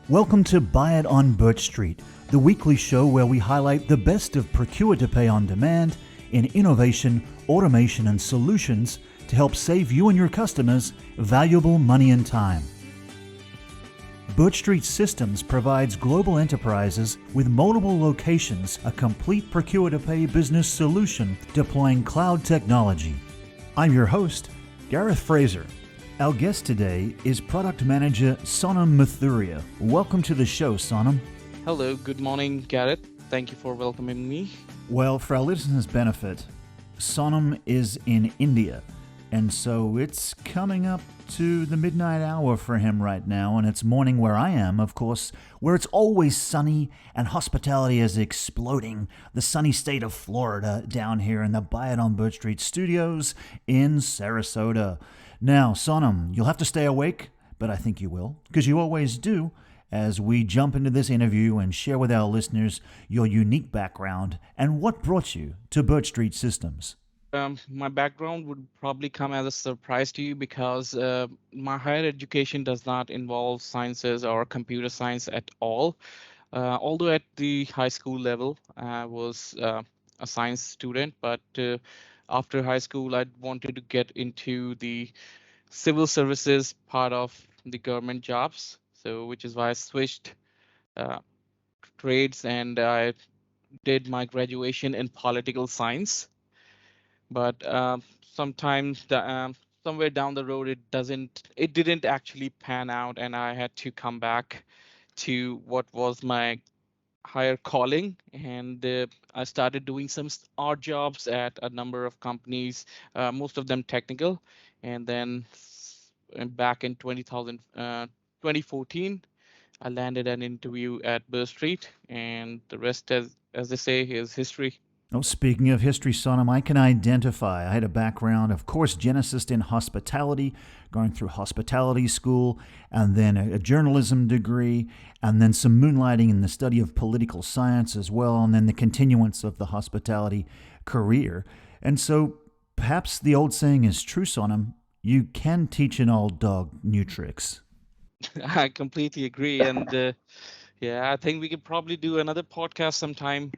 Welcome to Buy It on BirchStreet, the weekly show where we highlight the best of procure-to-pay on demand in innovation, automation, and solutions to help save you and your customers valuable money and time. BirchStreet Systems provides global enterprises with multiple locations a complete procure-to-pay business solution deploying cloud technology. I'm your host, Gareth Fraser. Our guest today is Product Manager Sonam Mathuria. Welcome to the show, Sonam. Hello, good morning, Gareth. Thank you for welcoming me. Well, for our listeners' benefit, Sonam is in India, and so it's coming up to the midnight hour for him right now, and it's morning where I am, of course, where it's always sunny and hospitality is exploding. The sunny state of Florida down here in the Buy It on BirchStreet studios in Sarasota. Now, Sonam, you'll have to stay awake, but I think you will, because you always do, as we jump into this interview and share with our listeners your unique background and what brought you to BirchStreet Systems. My background would probably come as a surprise to you because my higher education does not involve sciences or computer science at all. Although at the high school level, I was a science student, but after high school, I wanted to get into the civil services part of the government jobs. So, which is why I switched uh, trades and I did my graduation in political science. But sometimes somewhere down the road, it didn't actually pan out, and I had to come back to what was my higher calling, and I started doing some odd jobs at a number of companies, most of them technical. And then back in 2014, I landed an interview at Burr Street, and the rest, as they say, is history. Oh, speaking of history, Sonam, I can identify. I had a background, of course, Genesis in hospitality, going through hospitality school, and then a journalism degree, and then some moonlighting in the study of political science as well, and then the continuance of the hospitality career. And so perhaps the old saying is true, Sonam, you can teach an old dog new tricks. I completely agree, and yeah, I think we could probably do another podcast sometime,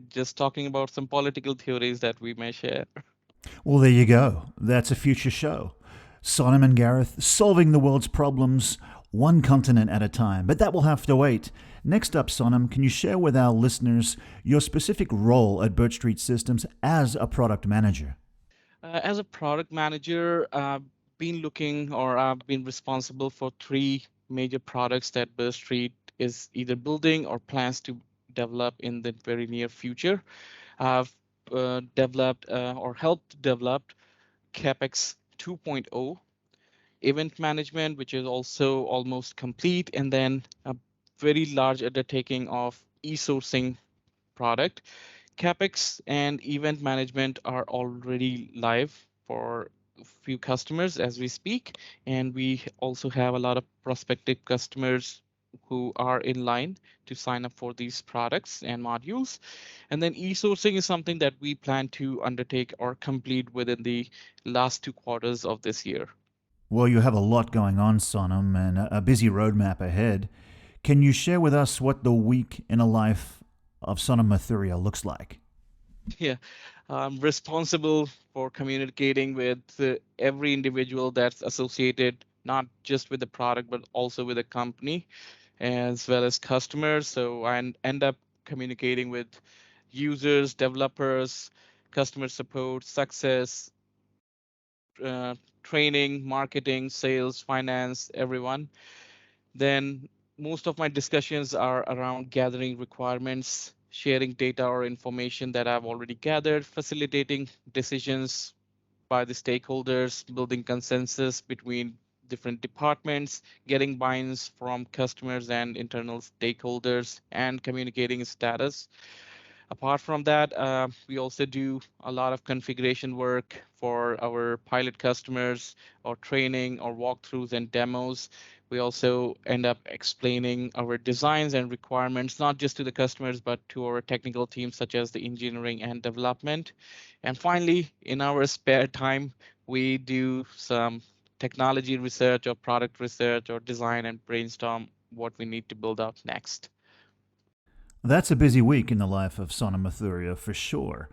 just talking about some political theories that we may share. Well, there you go. That's a future show. Sonam and Gareth solving the world's problems one continent at a time. But that will have to wait. Next up, Sonam, can you share with our listeners your specific role at BirchStreet Systems as a product manager? As a product manager, I've been responsible for three major products that Burr Street is either building or plans to develop in the very near future. I've developed or helped develop CapEx 2.0, event management, which is also almost complete, and then a very large undertaking of e-sourcing product. CapEx and event management are already live for a few customers as we speak, and we also have a lot of prospective customers who are in line to sign up for these products and modules. And then e-sourcing is something that we plan to undertake or complete within the last 2 quarters of this year. Well, you have a lot going on, Sonam, and a busy roadmap ahead. Can you share with us what the week in a life of Sonam Mathuria looks like? Yeah, I'm responsible for communicating with every individual that's associated not just with the product but also with the company as well as customers. So end up communicating with users, developers, customer support, success, uh, training, marketing, sales, finance, everyone. Then most of my discussions are around gathering requirements, sharing data or information that I've already gathered, facilitating decisions by the stakeholders, building consensus between different departments, getting buy-ins from customers and internal stakeholders, and communicating status. Apart from that, we also do a lot of configuration work for our pilot customers or training or walkthroughs and demos. We also end up explaining our designs and requirements, not just to the customers, but to our technical teams, such as the engineering and development. And finally, in our spare time, we do some technology research or product research or design and brainstorm what we need to build out next. That's a busy week in the life of Sonam Mathuria for sure.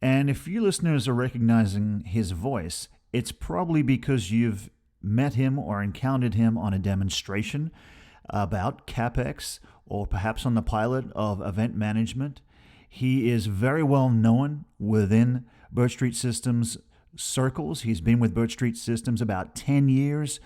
And if you listeners are recognizing his voice, it's probably because you've met him or encountered him on a demonstration about CapEx or perhaps on the pilot of event management. He is very well known within BirchStreet Systems circles. He's been with BirchStreet Systems about 10 years.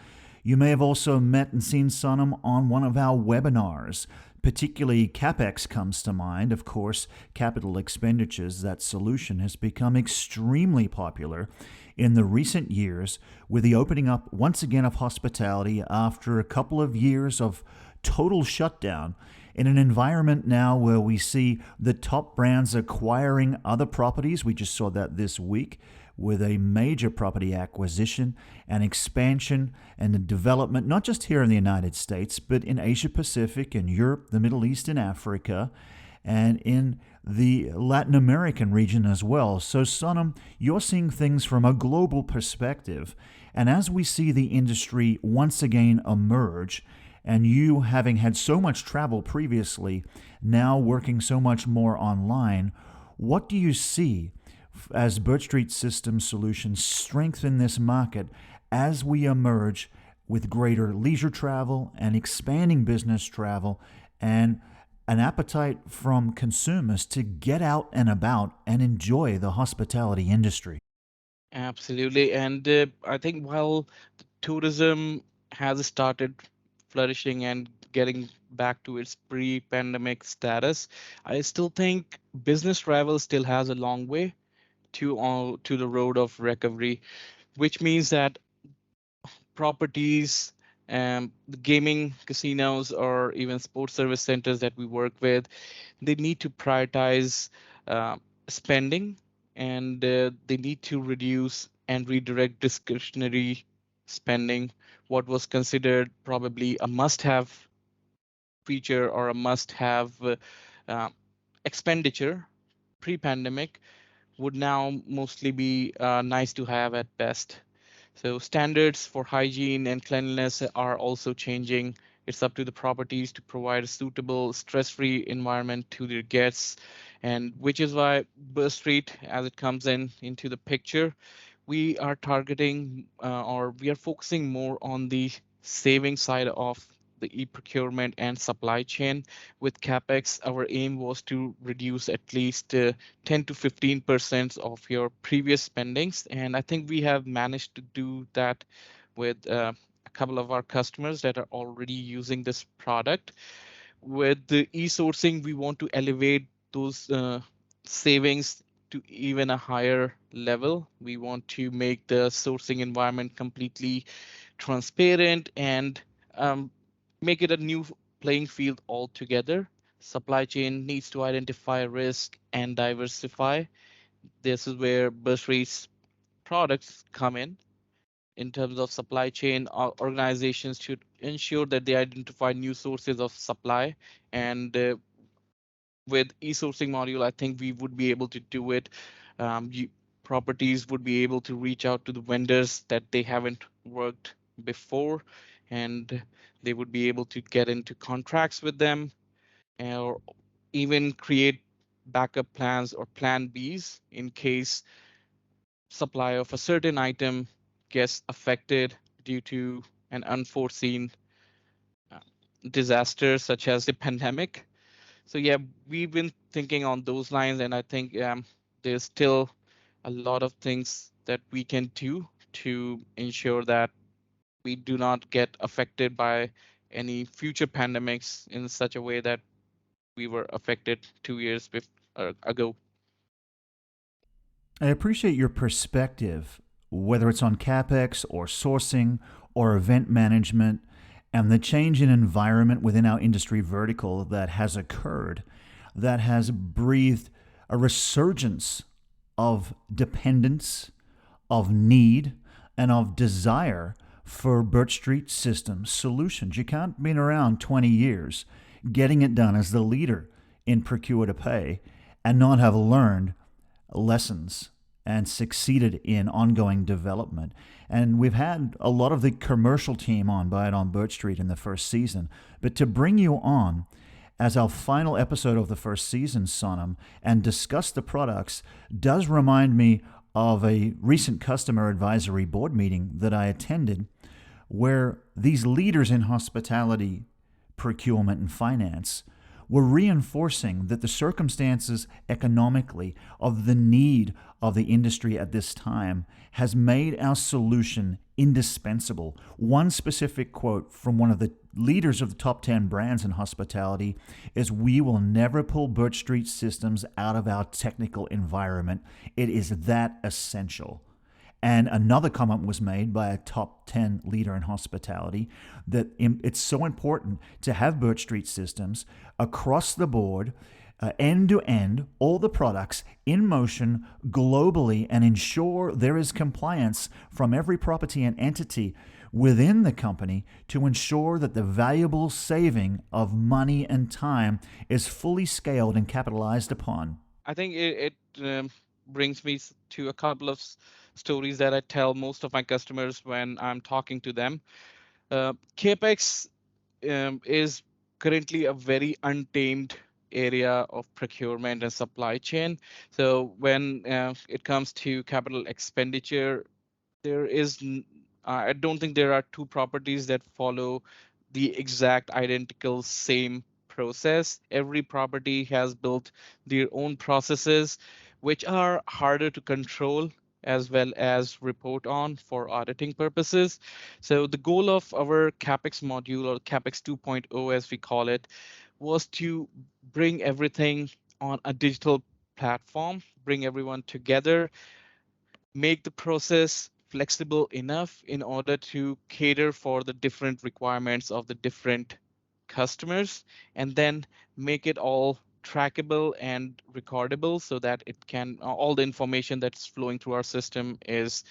You may have also met and seen Sonam on one of our webinars. Particularly, CapEx comes to mind. Of course, capital expenditures, that solution has become extremely popular in the recent years with the opening up once again of hospitality after a couple of years of total shutdown in an environment now where we see the top brands acquiring other properties. We just saw that this week with a major property acquisition and expansion and development, not just here in the United States, but in Asia Pacific and Europe, the Middle East and Africa, and in the Latin American region as well. So, Sonam, you're seeing things from a global perspective. And as we see the industry once again emerge, and you having had so much travel previously, now working so much more online, what do you see as BirchStreet Systems Solutions strengthen this market as we emerge with greater leisure travel and expanding business travel and an appetite from consumers to get out and about and enjoy the hospitality industry? Absolutely. And I think while the tourism has started flourishing and getting back to its pre-pandemic status, I still think business travel still has a long way to the road of recovery, which means that properties, the gaming casinos, or even sports service centers that we work with, they need to prioritize uh, spending, and they need to reduce and redirect discretionary spending. What was considered probably a must-have feature or a must-have uh, expenditure pre-pandemic would now mostly be nice to have at best. So standards for hygiene and cleanliness are also changing. It's up to the properties to provide a suitable, stress-free environment to their guests, and which is why Burst Street, as it comes into the picture, we are targeting or we are focusing more on the saving side of the e-procurement and supply chain. With CapEx, our aim was to reduce at least 10 to 15% of your previous spendings. And I think we have managed to do that with a couple of our customers that are already using this product. With the e-sourcing, we want to elevate those savings to even a higher level. We want to make the sourcing environment completely transparent and um, make it a new playing field altogether. Supply chain needs to identify risk and diversify. This is where bursary's products come in terms of supply chain. Organizations should ensure that they identify new sources of supply, and with e-sourcing module, I think we would be able to do it. You, properties would be able to reach out to the vendors that they haven't worked before, and they would be able to get into contracts with them, or even create backup plans or plan Bs in case supply of a certain item gets affected due to an unforeseen uh, disaster such as the pandemic. So yeah, we've been thinking on those lines, and I think there's still a lot of things that we can do to ensure that we do not get affected by any future pandemics in such a way that we were affected 2 years ago. I appreciate your perspective, whether it's on CapEx or sourcing or event management, and the change in environment within our industry vertical that has occurred, that has breathed a resurgence of dependence, of need, and of desire for Birch Street Systems solutions. You can't be around 20 years getting it done as the leader in procure to pay and not have learned lessons and succeeded in ongoing development. And we've had a lot of the commercial team on by It On BirchStreet in the first season. But to bring you on as our final episode of the first season, Sonam, and discuss the products does remind me of a recent customer advisory board meeting that I attended where these leaders in hospitality, procurement, and finance were reinforcing that the circumstances economically of the need of the industry at this time has made our solution indispensable. One specific quote from one of the leaders of the top 10 brands in hospitality is, "We will never pull Birch Street systems out of our technical environment. It is that essential." And another comment was made by a top 10 leader in hospitality that it's so important to have Birch Street systems across the board, end to end, all the products in motion globally, and ensure there is compliance from every property and entity within the company to ensure that the valuable saving of money and time is fully scaled and capitalized upon. I think it brings me to a couple of stories that I tell most of my customers when I'm talking to them. CapEx is currently a very untamed area of procurement and supply chain. So when it comes to capital expenditure, there is I don't think there are two properties that follow the exact identical same process. Every property has built their own processes, which are harder to control as well as report on for auditing purposes. So the goal of our CapEx module, or CapEx 2.0 as we call it, was to bring everything on a digital platform, bring everyone together, make the process flexible enough in order to cater for the different requirements of the different customers, and then make it all trackable and recordable so that it can all the information that's flowing through our system is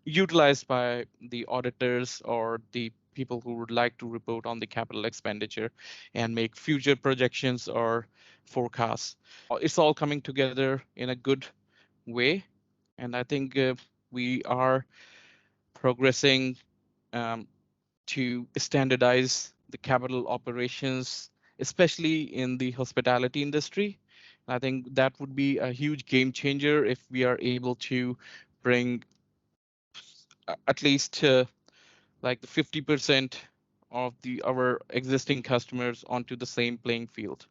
utilized by the auditors or the people who would like to report on the capital expenditure and make future projections or forecasts. It's all coming together in a good way, and I think we are progressing um, to standardize the capital operations, especially in the hospitality industry. I think that would be a huge game changer if we are able to bring at least like the 50% of the our existing customers onto the same playing field.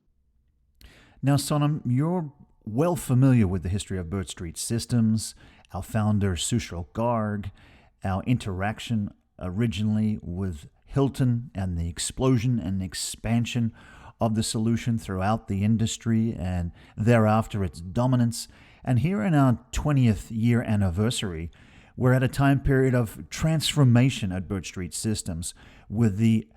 Now, Sonam, you're well familiar with the history of Birch Street Systems, our founder, Sushil Garg, our interaction originally with Hilton, and the explosion and expansion of the solution throughout the industry, and thereafter its dominance. And here in our 20th year anniversary, we're at a time period of transformation at Birch Street Systems with the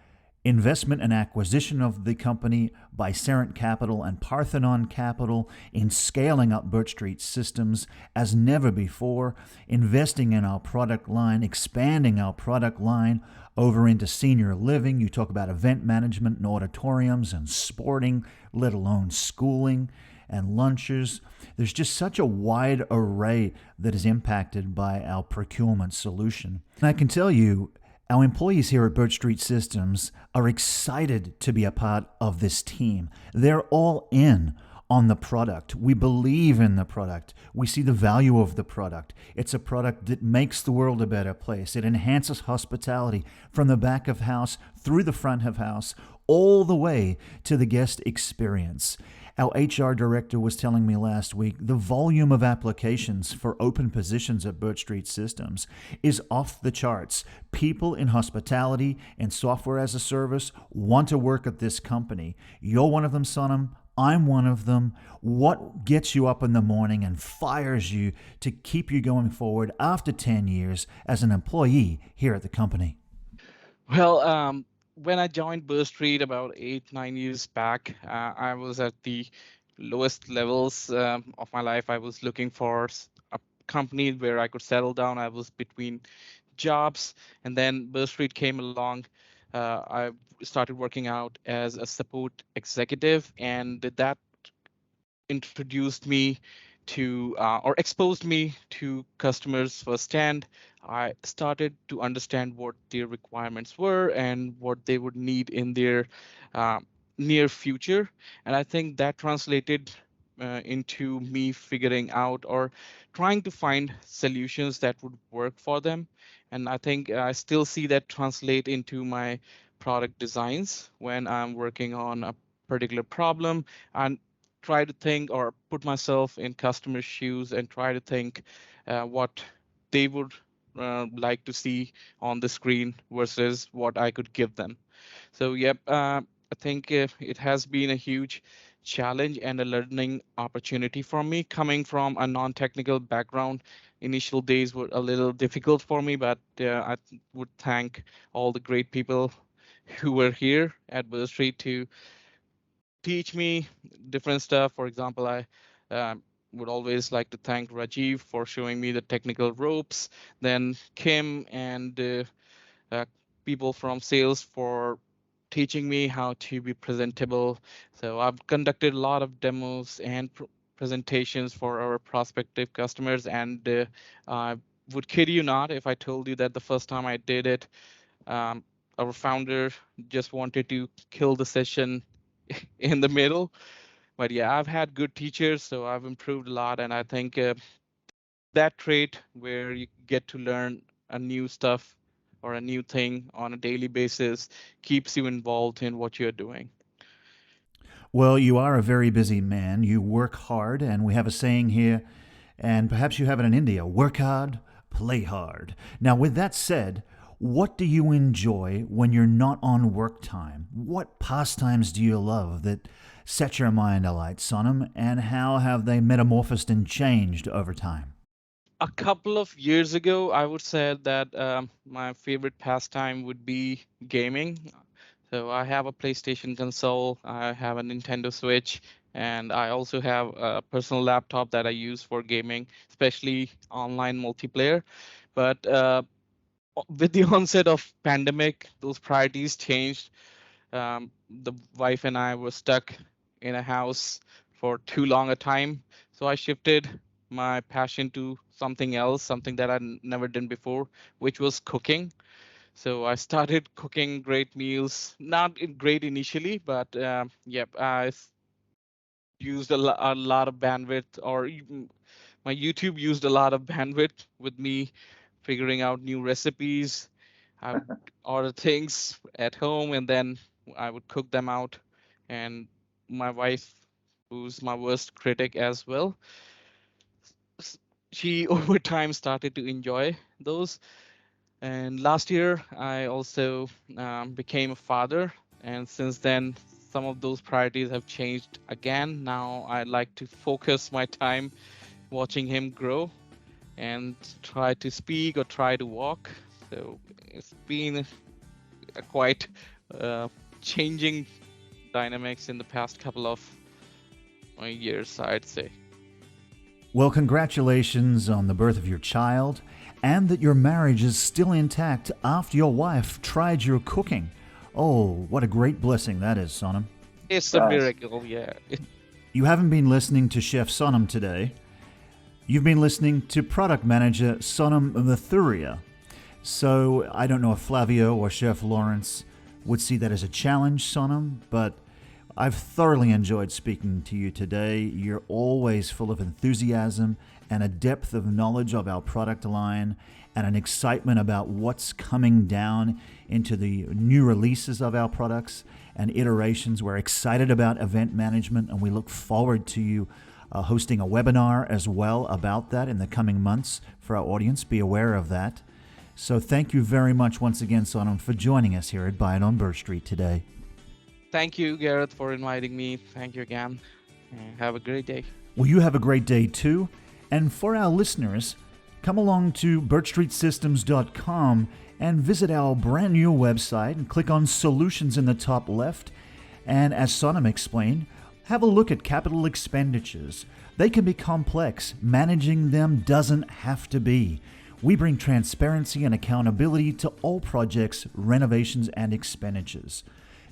investment and acquisition of the company by Serent Capital and Parthenon Capital in scaling up Birch Street Systems as never before, investing in our product line, expanding our product line over into senior living. You talk about event management and auditoriums and sporting, let alone schooling and lunches. There's just such a wide array that is impacted by our procurement solution. And I can tell you, our employees here at Birch Street Systems are excited to be a part of this team. They're all in on the product. We believe in the product. We see the value of the product. It's a product that makes the world a better place. It enhances hospitality from the back of house through the front of house, all the way to the guest experience. Our HR director was telling me last week the volume of applications for open positions at Birch Street Systems is off the charts. People in hospitality and software as a service want to work at this company. You're one of them, Sonam. I'm one of them. What gets you up in the morning and fires you to keep you going forward after 10 years as an employee here at the company? Well, when I joined Burr Street about 8, 9 years back, I was at the lowest levels of my life. I was looking for a company where I could settle down. I was between jobs, and then Burr Street came along. I started working out as a support executive, and that introduced me to or exposed me to customers firsthand. I started to understand what their requirements were and what they would need in their uh, near future. And I think that translated into me figuring out or trying to find solutions that would work for them. And I think I still see that translate into my product designs when I'm working on a particular problem and try to think or put myself in customers' shoes and try to think what they would like to see on the screen versus what I could give them. So, yep, I think it has been a huge challenge and a learning opportunity for me. Coming from a non-technical background, initial days were a little difficult for me, but I would thank all the great people who were here at BirchStreet to teach me different stuff. For example, I would always like to thank Rajiv for showing me the technical ropes, then Kim and uh, people from sales for teaching me how to be presentable. So I've conducted a lot of demos and presentations for our prospective customers, and I would kid you not if I told you that the first time I did it, um, our founder just wanted to kill the session in the middle. But yeah, I've had good teachers, so I've improved a lot, and I think that trait where you get to learn a new stuff or a new thing on a daily basis keeps you involved in what you're doing. Well, you are a very busy man. You work hard, and we have a saying here, and perhaps you have it in India: work hard, play hard. Now, with that said, what do you enjoy when you're not on work time? What pastimes do you love that set your mind alight, Sonam, and how have they metamorphosed and changed over time? A couple of years ago, I would say that my favorite pastime would be gaming. So I have a PlayStation console, I have a Nintendo Switch, and I also have a personal laptop that I use for gaming, especially online multiplayer. But with the onset of pandemic, those priorities changed. The wife and I were stuck in a house for too long a time. So I shifted my passion to something else, something that I'd never done before, which was cooking. So I started cooking great meals, not great initially, but yep, used a lot of bandwidth, or even my YouTube used a lot of bandwidth with me figuring out new recipes. I would order things at home and then I would cook them out. And my wife, who's my worst critic as well, s- she over time started to enjoy those. And last year, I also became a father. And since then, some of those priorities have changed again. Now I like to focus my time watching him grow and try to speak or try to walk. So it's been a quite uh, changing dynamics in the past couple of years, I'd say. Well, congratulations on the birth of your child and that your marriage is still intact after your wife tried your cooking. Oh, what a great blessing that is, Sonam. It's a miracle, yeah. You haven't been listening to Chef Sonam today. You've been listening to Product Manager Sonam Mathuria. So I don't know if Flavio or Chef Lawrence would see that as a challenge, Sonam, but I've thoroughly enjoyed speaking to you today. You're always full of enthusiasm and a depth of knowledge of our product line and an excitement about what's coming down into the new releases of our products and iterations. We're excited about event management, and we look forward to you hosting a webinar as well about that in the coming months for our audience. Be aware of that. So thank you very much once again, Sonam, for joining us here at It On BirchStreet today. Thank you, Gareth, for inviting me. Thank you again. And have a great day. Well, you have a great day too. And for our listeners, come along to birchstreetsystems.com and visit our brand new website and click on Solutions in the top left. And as Sonam explained, have a look at capital expenditures. They can be complex. Managing them doesn't have to be. We bring transparency and accountability to all projects, renovations, and expenditures.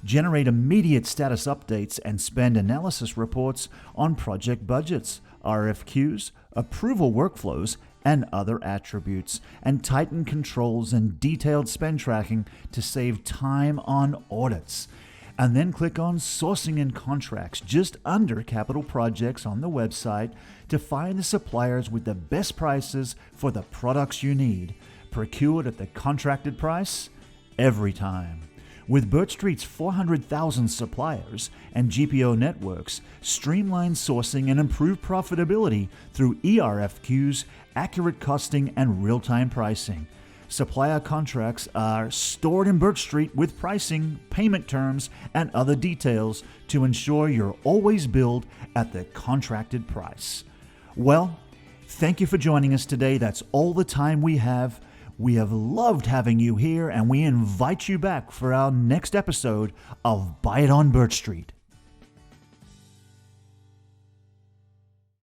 Generate immediate status updates and spend analysis reports on project budgets, RFQs, approval workflows, and other attributes, and tighten controls and detailed spend tracking to save time on audits. And then click on Sourcing and Contracts just under Capital Projects on the website to find the suppliers with the best prices for the products you need, procured at the contracted price every time. With BirchStreet's 400,000 suppliers and GPO networks, streamline sourcing and improve profitability through eRFQs, accurate costing, and real-time pricing. Supplier contracts are stored in BirchStreet with pricing, payment terms, and other details to ensure you're always billed at the contracted price. Well, thank you for joining us today. That's all the time we have. We have loved having you here, and we invite you back for our next episode of It On BirchStreet.